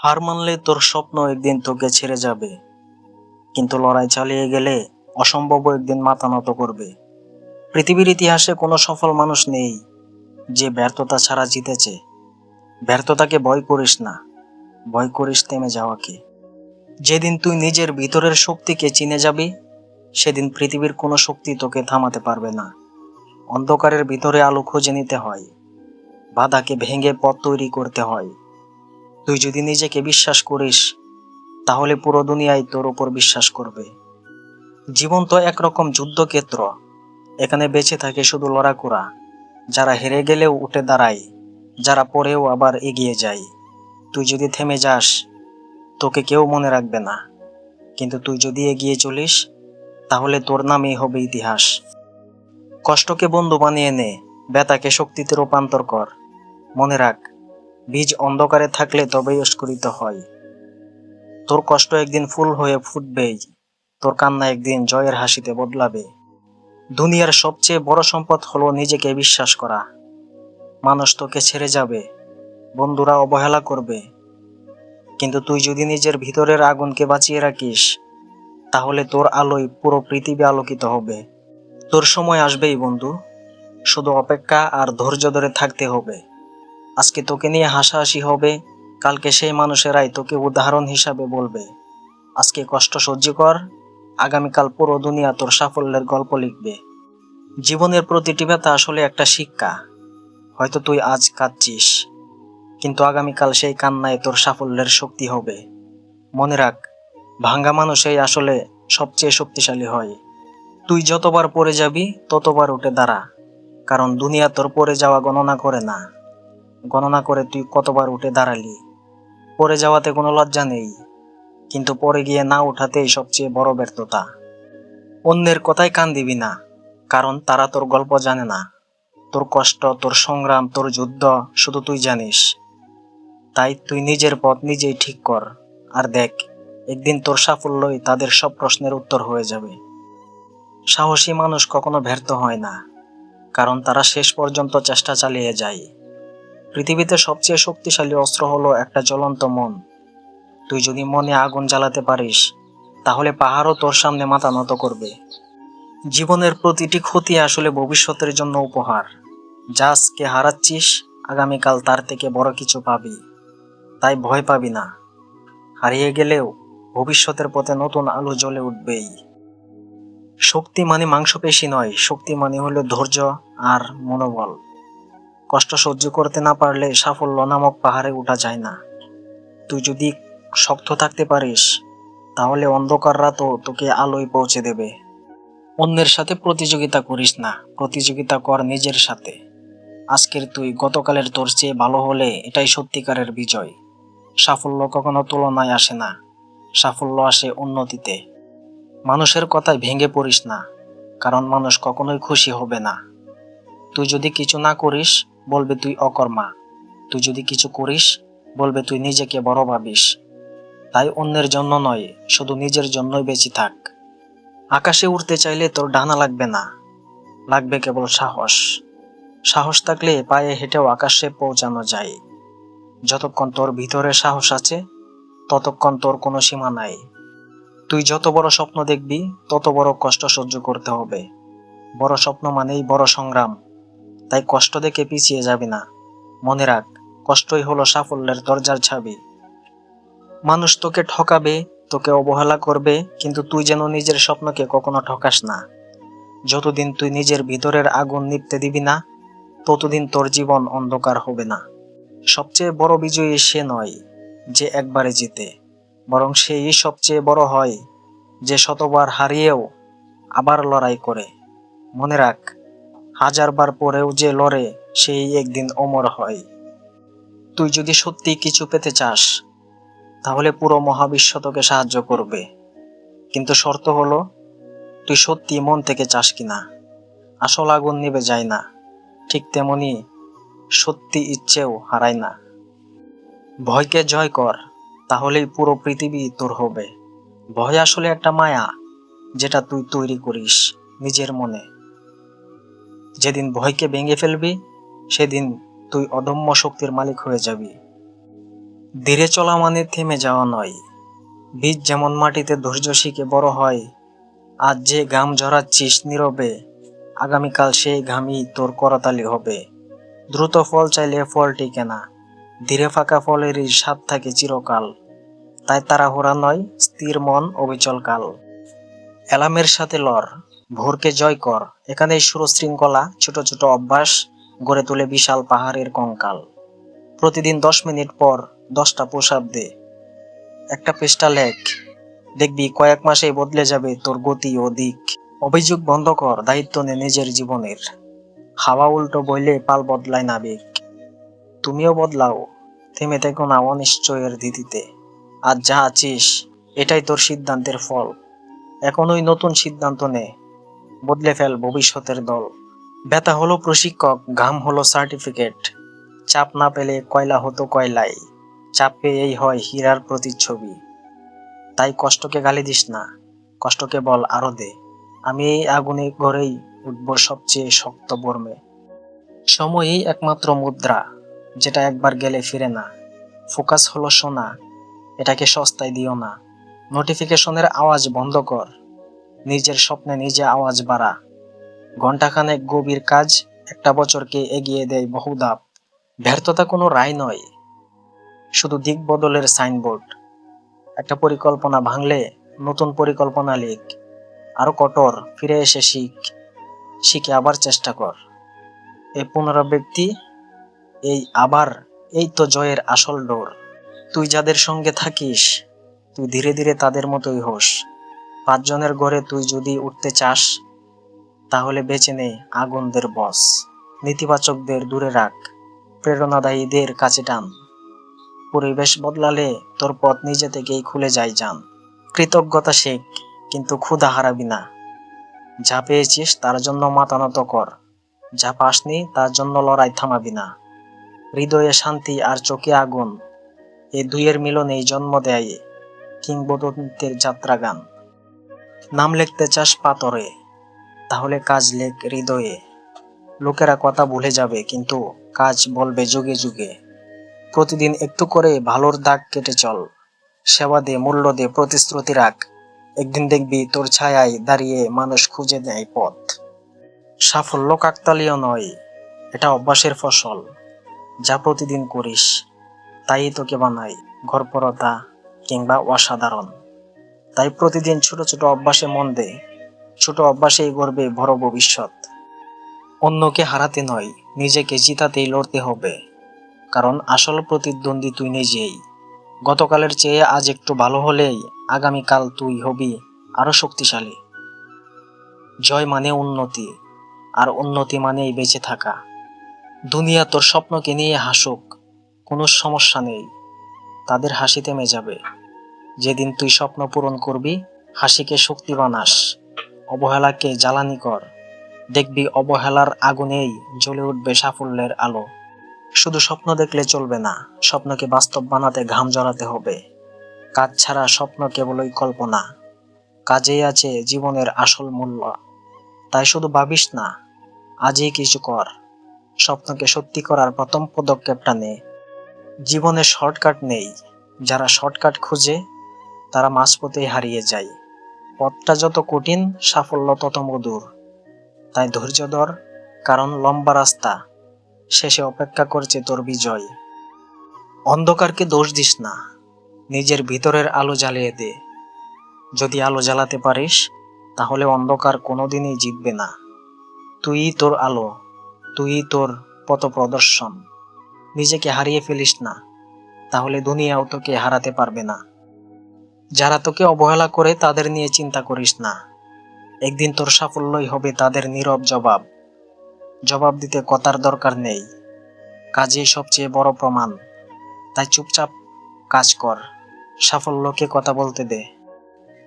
হার মানলে তোর স্বপ্ন একদিন তোকে ছেড়ে যাবে, কিন্তু লড়াই চালিয়ে গেলে অসম্ভব একদিন মাথা নত করবে। পৃথিবীর ইতিহাসে কোনো সফল মানুষ নেই যে ব্যর্থতা ছাড়া জিতেছে। ব্যর্থতাকে ভয় করিস না, ভয় করিস থেমে যাওয়াকে। যেদিন তুই নিজের ভিতরের শক্তিকে চিনে যাবি, সেদিন পৃথিবীর কোনো শক্তি তোকে থামাতে পারবে না। অন্ধকারের ভিতরে আলো খুঁজে নিতে হয়, বাধাকে ভেঙে পথ তৈরি করতে হয়। তুই যদি নিজেকে বিশ্বাস করিস, তাহলে পুরো দুনিয়ায় তোর উপর বিশ্বাস করবে। জীবন তো একরকম যুদ্ধক্ষেত্র, এখানে বেঁচে থাকে শুধু লড়াকুড়া, যারা হেরে গেলেও উঠে দাঁড়ায়, যারা পরেও আবার এগিয়ে যায়। তুই যদি থেমে যাস, তোকে কেউ মনে রাখবে না, কিন্তু তুই যদি এগিয়ে চলিস, তাহলে তোর নামই হবে ইতিহাস। কষ্টকে বন্ধু বানিয়ে নে, ব্যথাকে শক্তিতে রূপান্তর কর। মনে রাখ, বীজ অন্ধকারে থাকলে তবেই স্ফুরিত হয়। তোর কষ্ট একদিন ফুল হয়ে ফুটবেই, তোর কান্না একদিন জয়ের হাসিতে বদলাবে। দুনিয়ার সবচেয়ে বড় সম্পদ হলো নিজেকে বিশ্বাস করা। মানুষ তোকে ছেড়ে যাবে, বন্ধুরা অবহেলা করবে, কিন্তু তুই যদি নিজের ভিতরের আগুনকে বাঁচিয়ে রাখিস, তাহলে তোর আলোয় পুরো পৃথিবী আলোকিত হবে। তোর সময় আসবেই বন্ধু, শুধু অপেক্ষা আর ধৈর্য ধরে থাকতে হবে। আজকে তোকে নিয়ে হাসাহাসি হবে, কালকে সেই মানুষেরাই তোকে উদাহরণ হিসাবে বলবে। আজকে কষ্ট সহ্য কর, আগামীকাল পুরো দুনিয়া তোর সাফল্যের গল্প লিখবে। জীবনের প্রতিটি ব্যথা আসলে একটা শিক্ষা। হয়তো তুই আজ কাঁদছিস, কিন্তু আগামীকাল সেই কান্নায় তোর সাফল্যের শক্তি হবে। মনে রাখ, ভাঙ্গা মানুষই আসলে সবচেয়ে শক্তিশালী হয়। তুই যতবার পড়ে যাবি, ততবার উঠে দাঁড়া, কারণ দুনিয়া তোর পড়ে যাওয়া গণনা করে না, গণনা করে তুই কতবার উঠে দাঁড়ালি। পড়ে যাওয়াতে কোনো লজ্জা নেই, কিন্তু পড়ে গিয়ে না ওঠাতেই সবচেয়ে বড় ব্যর্থতা। অন্যের কথায় কান দিবি না, কারণ তারা তোর গল্প জানে না। তোর কষ্ট, তোর সংগ্রাম, তোর যুদ্ধ শুধু তুই জানিস। তাই তুই নিজের পথ নিজেই ঠিক কর, আর দেখ, একদিন তোর সাফল্যই তাদের সব প্রশ্নের উত্তর হয়ে যাবে। সাহসী মানুষ কখনো ব্যর্থ হয় না, কারণ তারা শেষ পর্যন্ত চেষ্টা চালিয়ে যায়। পৃথিবীতে সবচেয়ে শক্তিশালী অস্ত্র হলো একটা জ্বলন্ত মন। তুই যদি মনে আগুন জ্বালাতে পারিস, তাহলে পাহাড়ও তোর সামনে মাথা নত করবে। জীবনের প্রতিটি ক্ষতি আসলে ভবিষ্যতের জন্য উপহার। যা আজকে হারাচ্ছিস, আগামীকাল তার থেকে বড় কিছু পাবি। তাই ভয় পাবি না, হারিয়ে গেলেও ভবিষ্যতের পথে নতুন আলো জ্বলে উঠবেই। শক্তি মানে মাংসপেশি নয়, শক্তি মানে হলো ধৈর্য আর মনোবল। কষ্ট সহ্য করতে না পারলে সাফল্য নামক পাহাড়ে উঠা যায় না। তুই যদি শক্ত থাকতে পারিস, তাহলে অন্ধকার রাতও তোকে আলোয় পৌঁছে দেবে। অন্যের সাথে প্রতিযোগিতা করিস না, প্রতিযোগিতা কর নিজের সাথে। আজকের তুই গতকালের তোর চেয়ে ভালো হলে এটাই সত্যিকারের বিজয়। সাফল্য কখনো তুলনায় আসে না, সাফল্য আসে উন্নতিতে। মানুষের কথায় ভেঙে পড়িস না, কারণ মানুষ কখনোই খুশি হবে না। তুই যদি কিছু না করিস, বলবে তুই অকর্মা। তুই যদি কিছু করিস, বলবে তুই নিজেকে বড় ভাবিস। তাই অন্যের জন্য নয়, শুধু নিজের জন্যই বেঁচে থাক। আকাশে উড়তে চাইলে তোর ডানা লাগবে না, লাগবে কেবল সাহস। সাহস থাকলে পায়ে হেঁটেও আকাশে পৌঁছানো যায়। যতক্ষণ তোর ভিতরে সাহস আছে, ততক্ষণ তোর কোনো সীমা নাই। তুই যত বড় স্বপ্ন দেখবি, তত বড় কষ্ট সহ্য করতে হবে। বড় স্বপ্ন মানেই বড় সংগ্রাম, তাই কষ্ট দেখে পিছিয়ে যাবি না। মনে রাখ, কষ্টই হলো সাফল্যের দরজার চাবি। মানুষ তোকে ঠকাবে, তোকে অবহেলা করবে, কিন্তু তুই যেন নিজের স্বপ্নকে কখনো ঠকাস না। যতদিন তুই নিজের ভিতরের আগুন নিভতে দিবি না, ততদিন তোর জীবন অন্ধকার হবে না। সবচেয়ে বড় বিজয়ী সে নয় যে একবারে জিতে, বরং সেই সবচেয়ে বড় হয় যে শতবার হারিয়েও আবার লড়াই করে। মনে রাখ, হাজারবার পরেও যে লড়ে, সেই একদিন অমর হয়। তুই যদি সত্যি কিছু পেতে চাস, তাহলে পুরো মহাবিশ্ব তোকে সাহায্য করবে, কিন্তু শর্ত হলো তুই সত্যি মন থেকে চাস কিনা। আসল আগুন নিভে যায় না, ঠিক তেমনি সত্যি ইচ্ছেও হারায় না। ভয়কে জয় কর, তাহলেই পুরো পৃথিবী তোর হবে। ভয় আসলে একটা মায়া, যেটা তুই তৈরি করিস নিজের মনে। যেদিন ভয়কে ভেঙে ফেলবি, সেদিন তুই অদম্য শক্তির মালিক হয়ে যাবি। ধীরে চলা মানে থেমে যাওয়া নয়। বীজ যেমন মাটিতে ধৈর্য শিখে বড় হয়, আজ যে ঘাম ঝরাচ্ছিস নীরবে, আগামীকাল সেই ঘামই তোর করতালি হবে। দ্রুত ফল চাইলে ফল টিকে না, ধীরে ফাঁকা ফলেরই স্বাদ থাকে চিরকাল। তাই তাড়াহুড়া নয়, স্থির মন অবিচল কাল। অ্যালার্মের সাথে লড়, ভোরকে জয় কর, এখানেই সুশৃঙ্খলা, ছোট ছোট অভ্যাস গড়ে তোলে বিশাল পাহাড়ের কঙ্কাল। প্রতিদিন 10 মিনিট পর 10টা পুশ আপ দে, একটা পৃষ্ঠা লেখ, দেখবি কয়েক মাসেই বদলে যাবে তোর গতি ও দিক। অভিযোগ বন্ধ কর, দায়িত্ব নে নিজের জীবনের, হাওয়া উল্টো বইলে পাল বদলায় নাবিক। তুমিও বদলাও, থেমে থেকো না অনিশ্চয়ের ধিতিতে। আজ যা আছিস এটাই তোর সিদ্ধান্তের ফল, এখনই নতুন সিদ্ধান্ত নে, বদলে ফেল ভবিষ্যতের দল। ব্যথা হলো প্রশিক্ষক, ঘাম হলো সার্টিফিকেট, চাপ না পেলে কয়লা হতো কয়লাই, চাপ পেয়েই হয় হীরার প্রতিচ্ছবি। তাই কষ্টকে গালি দিস না, কষ্টকে বল আরো দে, আমি এই আগুনে ঘরেই উঠব সবচেয়ে শক্ত বর্মে। সময়ই একমাত্র মুদ্রা, যেটা একবার গেলে ফিরে না। ফোকাস হলো সোনা, এটাকে সস্তায় দিও না। নোটিফিকেশনের আওয়াজ বন্ধ কর, নিজের স্বপ্নে নিজে আওয়াজ বাড়া। ঘন্টাখানেক গভীর কাজ একটা বছরকে এগিয়ে দেয় বহু ধাপ। ব্যর্থতা কোনো রায় নয়, শুধু দিক বদলের সাইনবোর্ড। একটা পরিকল্পনা ভাঙলে নতুন পরিকল্পনা লিখ, আরো কঠোর, ফিরে এসে শিখ, শিখে আবার চেষ্টা কর। এই পুনরাবৃত্তি, এই আবার, এই তো জয়ের আসল ডোর। তুই যাদের সঙ্গে থাকিস, তুই ধীরে ধীরে তাদের মতোই হোস। 5 জনের ঘরে তুই যদি উঠতে চাস, তাহলে বেছে নে আগুনদের বস। নেতিবাচকদের দূরে রাখ, প্রেরণাদায়ীদের কাছে টান। পরিবেশ বদলালে তোর পথ নিজে থেকেই খুলে যায় যান। কৃতজ্ঞতা শেখ, কিন্তু ক্ষুধা হারাবি না। যা পেয়েছিস তার জন্য মাথা নত কর, যা পাসনি তার জন্য লড়াই থামাবি না। হৃদয়ে শান্তি আর চোখে আগুন, এই দুইয়ের মিলনেই জন্ম দেয় কিংবদন্তির যাত্রা গান। নাম লিখতে চাস পাথরে, তাহলে কাজ লেখ হৃদয়ে। লোকেরা কথা ভুলে যাবে, কিন্তু কাজ বলবে যুগে যুগে। প্রতিদিন একটু করে ভালোর দাগ কেটে চল, সেবা দে, মূল্য দে, প্রতিশ্রুতি রাখ। একদিন দেখবি তোর ছায়ায় দাঁড়িয়ে মানুষ খুঁজে নেয় পথ। সাফল্য কাকতালীয় নয়, এটা অভ্যাসের ফসল। যা প্রতিদিন করিস তাই তোকে বানায় গড়পড়তা কিংবা অসাধারণ। তাই প্রতিদিন ছোট ছোট অভ্যাসে মন দে, ছোট অভ্যাসেই গড়বে বড় ভবিষ্যৎ। অন্যকে হারাতে নয়, নিজেকে জিতাতেই লড়তে হবে, কারণ আসল প্রতিদ্বন্দ্বী তুই নিজেই। গতকালের চেয়ে আজ একটু ভালো হলেই আগামীকাল তুই হবি আরো শক্তিশালী। জয় মানে উন্নতি, আর উন্নতি মানেই বেঁচে থাকা। দুনিয়া তোর স্বপ্নকে নিয়ে হাসুক, কোনো সমস্যা নেই, তাদের হাসি থেমে যাবে যেদিন তুই স্বপ্ন পূরণ করবি। হাসিকে শক্তি বানাস, অবহেলাকে জ্বালানি কর, দেখবি অবহেলার আগুনেই জ্বলে উঠবে সাফল্যের আলো। শুধু স্বপ্ন দেখলে চলবে না, স্বপ্নকে বাস্তব বানাতে ঘাম ঝরাতে হবে। কাজ ছাড়া স্বপ্ন কেবলই কল্পনা, কাজেই আছে জীবনের আসল মূল্য। তাই শুধু ভাবিস না, আজই কিছু কর, স্বপ্নকে সত্যি করার প্রথম পদক্ষেপটা নে। জীবনে শর্টকাট নেই, যারা শর্টকাট খুঁজে তারা মাঝপথেই হারিয়ে যায়। পথটা যত কঠিন, সাফল্য তত মধুর। তাই ধৈর্য ধর, কারণ লম্বা রাস্তা শেষে অপেক্ষা করছে তোর বিজয়। অন্ধকারকে দোষ দিস না, নিজের ভিতরের আলো জ্বালিয়ে দে। যদি আলো জ্বালাতে পারিস, তাহলে অন্ধকার কোনোদিনই জিতবে না। তুই তোর আলো, তুই তোর পথ প্রদর্শন। নিজেকে হারিয়ে ফেলিস না, তাহলে দুনিয়াও তোকে হারাতে পারবে না। যারা তোকে অবহেলা করে তাদের নিয়ে চিন্তা করিস না, একদিন তোর সাফল্যই হবে তাদের নীরব জবাব। জবাব দিতে কথার দরকার নেই, কাজই সবচেয়ে বড় প্রমাণ। তাই চুপচাপ কাজ কর, সাফল্যকে কথা বলতে দে।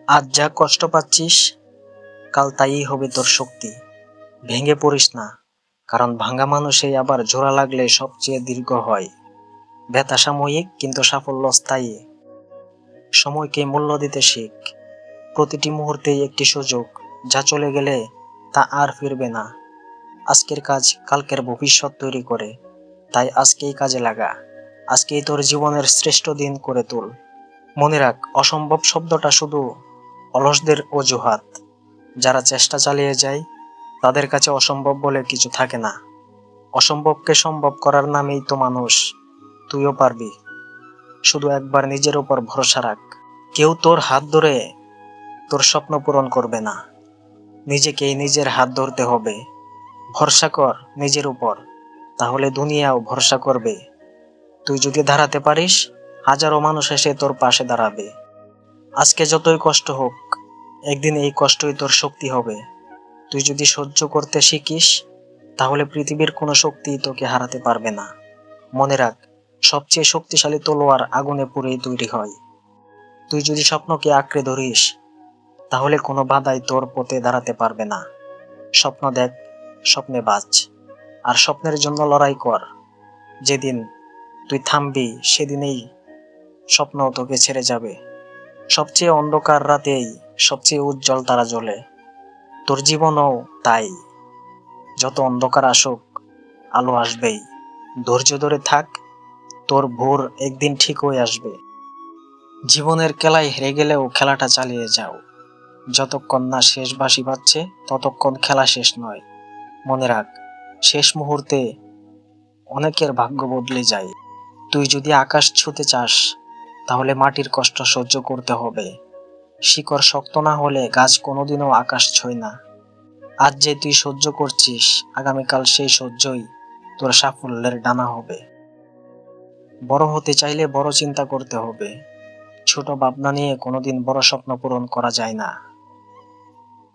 আজ যা কষ্ট পাচ্ছিস, কাল তাই হবে তোর শক্তি। ভেঙে পড়িস না, কারণ ভাঙা মানুষই আবার জোড়া লাগলে সবচেয়ে দীর্ঘ হয়। ব্যথা সাময়িক, কিন্তু সাফল্য স্থায়ী। সময়কে মূল্য দিতে শিখ, প্রতিটি মুহূর্তেই একটি সুযোগ, যা চলে গেলে তা আর ফিরবে না। আজকের কাজ কালকের ভবিষ্যৎ তৈরি করে, তাই আজকেই কাজে লাগা। আজকেই তোর জীবনের শ্রেষ্ঠ দিন করে তোল। মনে রাখ, অসম্ভব শব্দটা শুধু অলসদের অজুহাত। যারা চেষ্টা চালিয়ে যায় তাদের কাছে অসম্ভব বলে কিছু থাকে না। অসম্ভবকে সম্ভব করার নামেই তো মানুষ। তুইও পারবি, শুধু একবার নিজের উপর ভরসা রাখ। কেউ তোর হাত ধরে তোর স্বপ্ন পূরণ করবে না, নিজেকেই নিজের হাত ধরতে হবে। ভরসা কর নিজের উপর, তাহলে দুনিয়াও ভরসা করবে। তুই যদি দাঁড়াতে পারিস, হাজারো মানুষ এসে তোর পাশে দাঁড়াবে। আজকে যতই কষ্ট হোক, একদিন এই কষ্টই তোর শক্তি হবে। তুই যদি সহ্য করতে শিখিস, তাহলে পৃথিবীর কোনো শক্তিই তোকে হারাতে পারবে না। মনে রাখ, সবচেয়ে শক্তিশালী তলোয়ার আগুনে পুড়েই তৈরি হয়। তুই যদি স্বপ্নকে আঁকড়ে ধরিস, তাহলে কোনো বাধাই তোর পথে দাঁড়াতে পারবে না। স্বপ্ন দেখ, স্বপ্নে বাঁচ, আর স্বপ্নের জন্য লড়াই কর। যেদিন তুই থামবি, সেদিনেই স্বপ্ন তোকে ছেড়ে যাবে। সবচেয়ে অন্ধকার রাতেই সবচেয়ে উজ্জ্বল তারা জ্বলে। তোর জীবনও তাই। যত অন্ধকার আসুক, আলো আসবেই। ধৈর্য ধরে থাক, তোর ভোর একদিন ঠিক হয়ে আসবে। জীবনের খেলায় হেরে গেলেও খেলাটা চালিয়ে যাও। যতক্ষণ না শেষ বাঁশি বাজছে, ততক্ষণ খেলা শেষ নয়। মনে রাখ, শেষ মুহূর্তে অনেকের ভাগ্য বদলে যায়। তুই যদি আকাশ ছুঁতে চাস, তাহলে মাটির কষ্ট সহ্য করতে হবে। শিকড় শক্ত না হলে গাছ কোনোদিনও আকাশ ছোঁয় না। আজ যে তুই সহ্য করছিস, আগামীকাল সেই সহ্যই তোর সাফল্যের ডানা হবে। বড় হতে চাইলে বড় চিন্তা করতে হবে। ছোট ভাবনা নিয়ে কোনোদিন বড় স্বপ্ন পূরণ করা যায় না।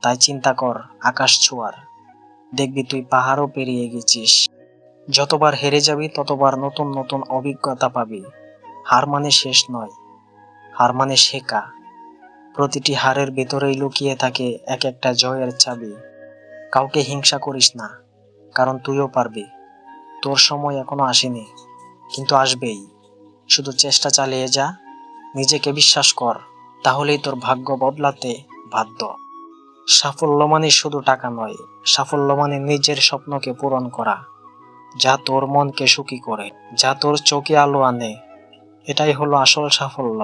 তাই চিন্তা কর আকাশ ছোঁয়ার, দেখবি তুই পাহাড়ও পেরিয়ে গেছিস। যতবার হেরে যাবি, ততবার নতুন নতুন অভিজ্ঞতা পাবি। হার মানে শেষ নয়, হার মানে শেখা। প্রতিটি হারের ভেতরেই লুকিয়ে থাকে এক একটা জয়ের চাবি। কাউকে হিংসা করিস না, কারণ তুইও পারবি। তোর সময় এখনো আসেনি, কিন্তু আসবেই। শুধু চেষ্টা চালিয়ে যা, নিজেকে বিশ্বাস কর, তাহলেই তোর ভাগ্য বদলাতে বাধ্য। সাফল্য মানে শুধু টাকা নয়, সাফল্য মানে নিজের স্বপ্নকে পূরণ করা, যা তোর মনকে সুখী করে, যা তোর চোখে আলো আনে। এটাই হলো আসল সাফল্য।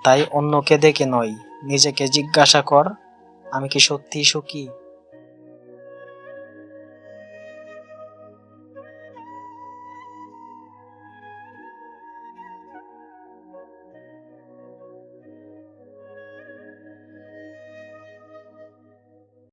তাই অন্যকে দেখে নয়, নিজেকে জিজ্ঞাসা কর, আমি কি সত্যিই সুখী?